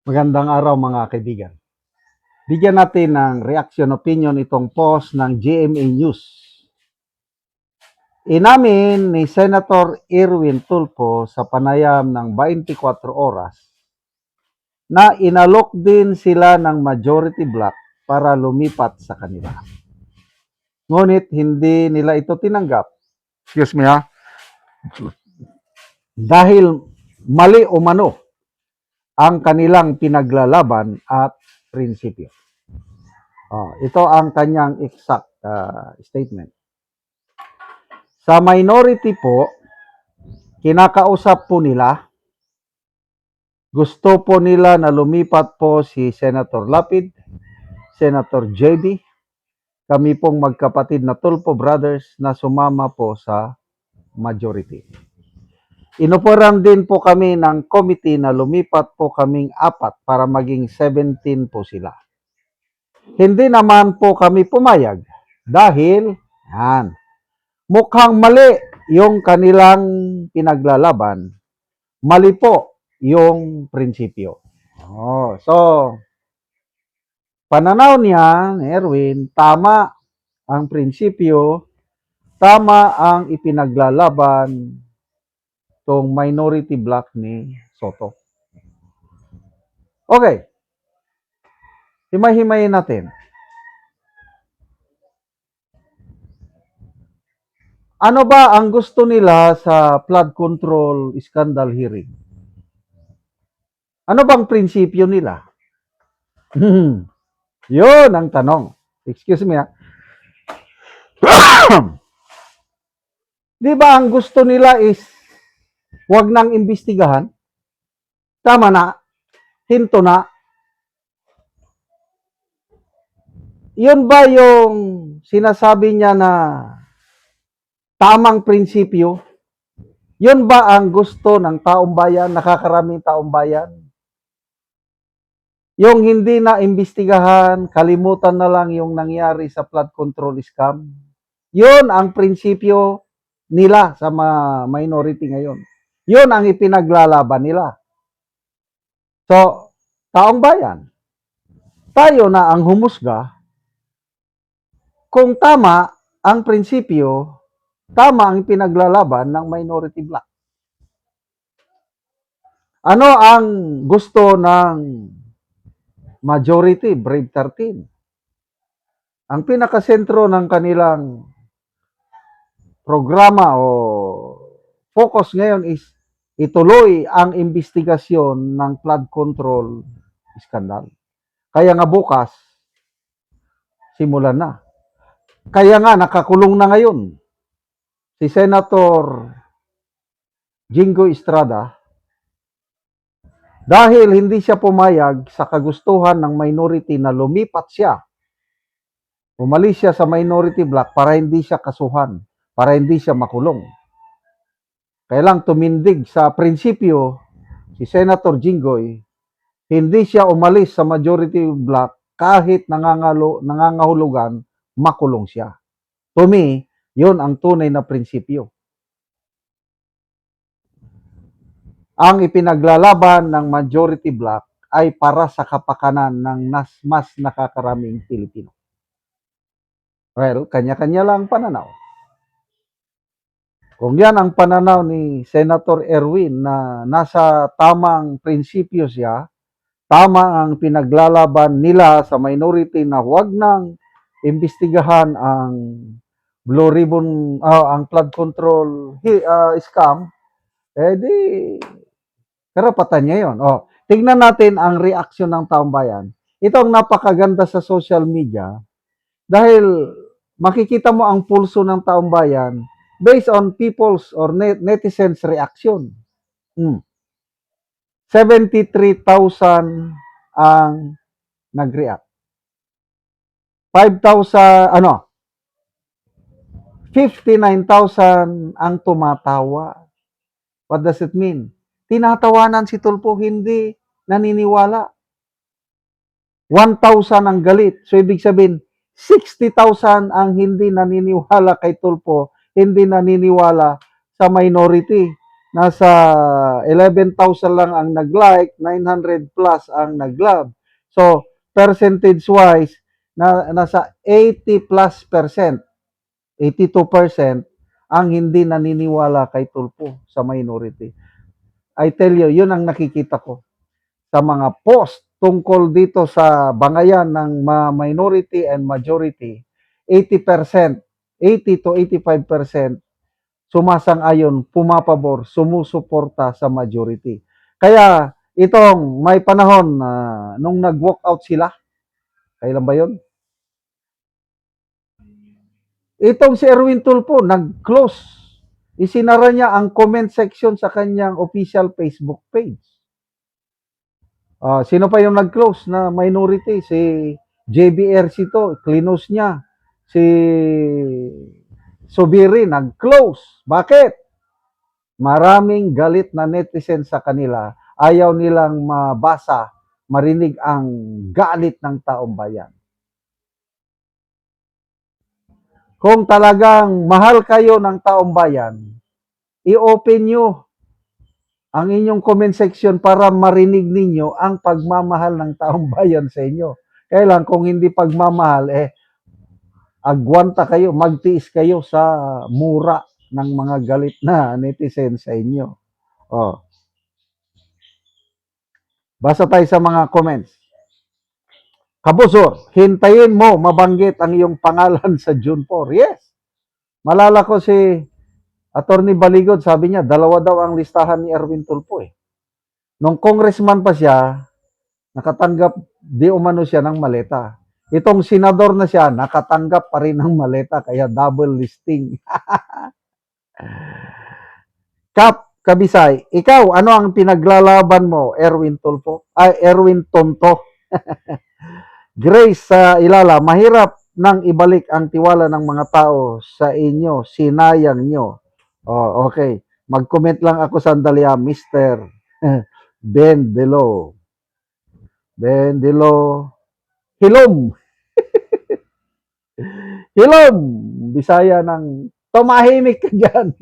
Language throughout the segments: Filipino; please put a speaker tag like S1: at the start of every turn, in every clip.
S1: Magandang araw mga kaibigan. Bigyan natin ng reaction opinion itong post ng GMA News. Inamin ni Senator Erwin Tulfo sa panayam ng 24 oras na inalok din sila ng majority block para lumipat sa kanila. Ngunit hindi nila ito tinanggap. Excuse me ha. Dahil mali umano ang kanilang pinaglalaban at prinsipyo. Ito ang kanyang exact statement. Sa minority po, kinakausap po nila, gusto po nila na lumipat po si Senator Lapid, Senator JB, kami pong magkapatid na Tulfo brothers na sumama po sa majority. Inupuran din po kami ng committee na lumipat po kaming 4 para maging 17 po sila. Hindi naman po kami pumayag dahil mukhang mali yung kanilang pinaglalaban, mali po yung prinsipyo. So, pananaw niya, Erwin, tama ang prinsipyo, tama ang ipinaglalaban tong minority block ni Soto. Okay. Himay-himayin natin. Ano ba ang gusto nila sa flood control scandal hearing? Ano bang prinsipyo nila? Yun ang tanong. Excuse me ha. Di ba ang gusto nila is wag nang imbestigahan? Tama na. Hinto na. Yun ba yung sinasabi niya na tamang prinsipyo? Yun ba ang gusto ng taong bayan, nakakaraming taong bayan? Yung hindi na imbestigahan, kalimutan na lang yung nangyari sa flood control scam? Yun ang prinsipyo nila sa minority ngayon. Yun ang ipinaglalaban nila. So, taong bayan, tayo na ang humusga kung tama ang prinsipyo, tama ang ipinaglalaban ng minority bloc. Ano ang gusto ng majority, Brave 13? Ang pinakasentro ng kanilang programa o focus ngayon is ituloy ang investigasyon ng flood control scandal. Kaya nga bukas, simulan na. Kaya nga nakakulong na ngayon si Senator Jingo Estrada dahil hindi siya pumayag sa kagustuhan ng minority na lumipat siya. Umalis siya sa minority block para hindi siya kasuhan, para hindi siya makulong. Kaya lang tumindig sa prinsipyo si Senator Jinggoy, hindi siya umalis sa majority block kahit nangangahulugan, makulong siya. To me, yun ang tunay na prinsipyo. Ang ipinaglalaban ng majority block ay para sa kapakanan ng mas nakakaraming Pilipino. Well, kanya-kanya lang pananaw. Kung yan ang pananaw ni Senator Erwin na nasa tamang prinsipyo siya, tama ang pinaglalaban nila sa minority na huwag nang imbestigahan ang Blue Ribbon, ang flood control scam, di karapatan niya yun. Tingnan natin ang reaksyon ng taong bayan. Ito ang napakaganda sa social media dahil makikita mo ang pulso ng taong bayan based on people's or netizens reaction. 73,000 ang nag-react. 59,000 ang tumatawa. What does it mean? Tinatawanan si Tulfo, hindi naniniwala. 1,000 ang galit. So, ibig sabihin, 60,000 ang hindi naniniwala kay Tulfo, hindi naniniwala sa minority. nasa 11,000 lang ang nag-like, 900 plus ang nag-love. So, percentage-wise, nasa 80 plus percent, 82% ang hindi naniniwala kay Tulfo sa minority. I tell you, yun ang nakikita ko sa mga post tungkol dito sa bangayan ng minority and majority. 80%, 80 to 85% sumasang-ayon, pumapabor, sumusuporta sa majority. Kaya itong may panahon na nung nag-walk out sila, kailan ba yun? Itong si Erwin Tulfo, nag-close. Isinara niya ang comment section sa kanyang official Facebook page. Sino pa yung nag-close na minority? Si JBRC to, clinose niya. Si Subiri, nag-close. Bakit? Maraming galit na netizen sa kanila. Ayaw nilang mabasa, marinig ang galit ng taong bayan. Kung talagang mahal kayo ng taong bayan, i-open nyo ang inyong comment section para marinig ninyo ang pagmamahal ng taong bayan sa inyo. Kailan kung hindi pagmamahal, agwanta kayo, magtiis kayo sa mura ng mga galit na netizen sa inyo. Oh. Basa tayo sa mga comments. Kabusor, hintayin mo mabanggit ang iyong pangalan sa June 4. Yes. Malala ko si Attorney Baligod, sabi niya, 2 daw ang listahan ni Erwin Tulfo eh. Nung congressman pa siya, nakatanggap di umano siya ng maleta. Itong senador na siya, nakatanggap pa rin ng maleta, kaya double listing. Kap Kabisay, ikaw, ano ang pinaglalaban mo, Erwin Tulfo? Erwin Tonto. Grace sa Ilala, mahirap nang ibalik ang tiwala ng mga tao sa inyo, sinayang nyo. Oh, okay. Mag-comment lang ako sandali, Mr. Ben Delo. Ben Delo. Hilom. Hilom. Bisaya ng tumahimik ka dyan.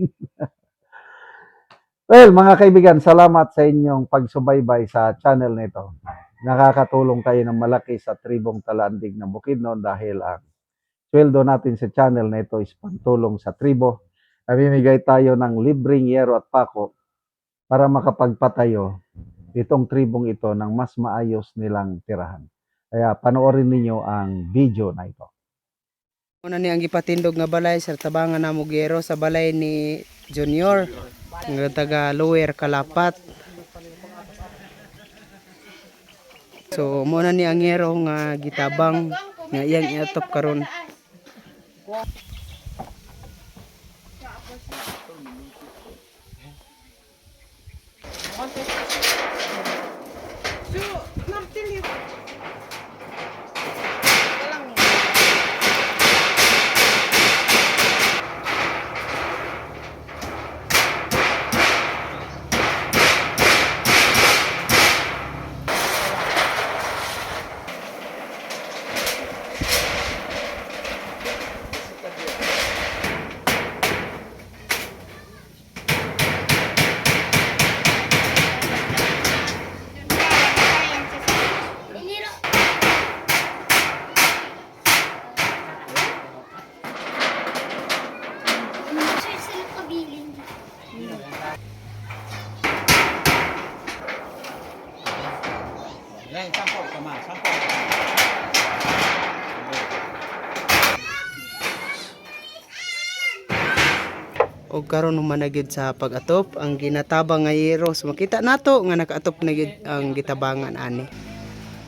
S1: Well, mga kaibigan, salamat sa inyong pagsubaybay sa channel nito. Nakakatulong kayo ng malaki sa tribong Talandig ng Bukidnon dahil ang sweldo natin sa channel na ito is pantulong sa tribo. Namimigay tayo ng libreng yero at pako para makapagpatayo itong tribong ito ng mas maayos nilang tirahan. Kaya panoorin ninyo ang video na ito.
S2: Una ni ang gipatindog nga balay sa tabangan na Mugero sa balay ni Junior nga taga Lower Kalapat. So muna ni ang yero nga gitabang nga iyang iatop karon. O karon humanagid sa pag-atop ang ginatabang nga yero. So makita nato nga nakaatop na gid ang gitabangan ani.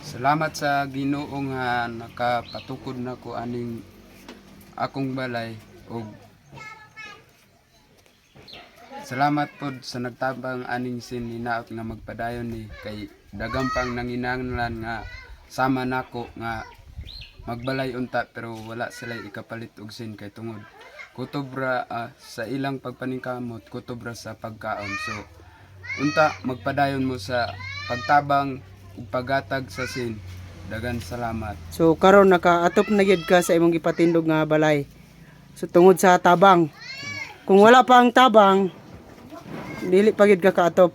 S3: Salamat sa Ginoo nga nakapatukod nako aning akong balay ug salamat pod sa nagtabang aning sin hinaot nga magpadayon ni kay daghang pang nanginahanglan nga sama nako nga magbalay unta pero wala sila ikapalit og sin kay tungod kutobra sa ilang pagpaningkamot, kutobra sa pagkaon. So unta magpadayon mo sa pagtabang ug paghatag sa sin. Dagan salamat.
S2: So karon nakaatop na gid ka sa imong gipatindog nga balay. So tungod sa tabang. Kung wala pa ang tabang, dili pagid ka kaatop.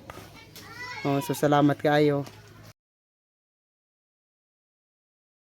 S2: Oh, so salamat kaayo.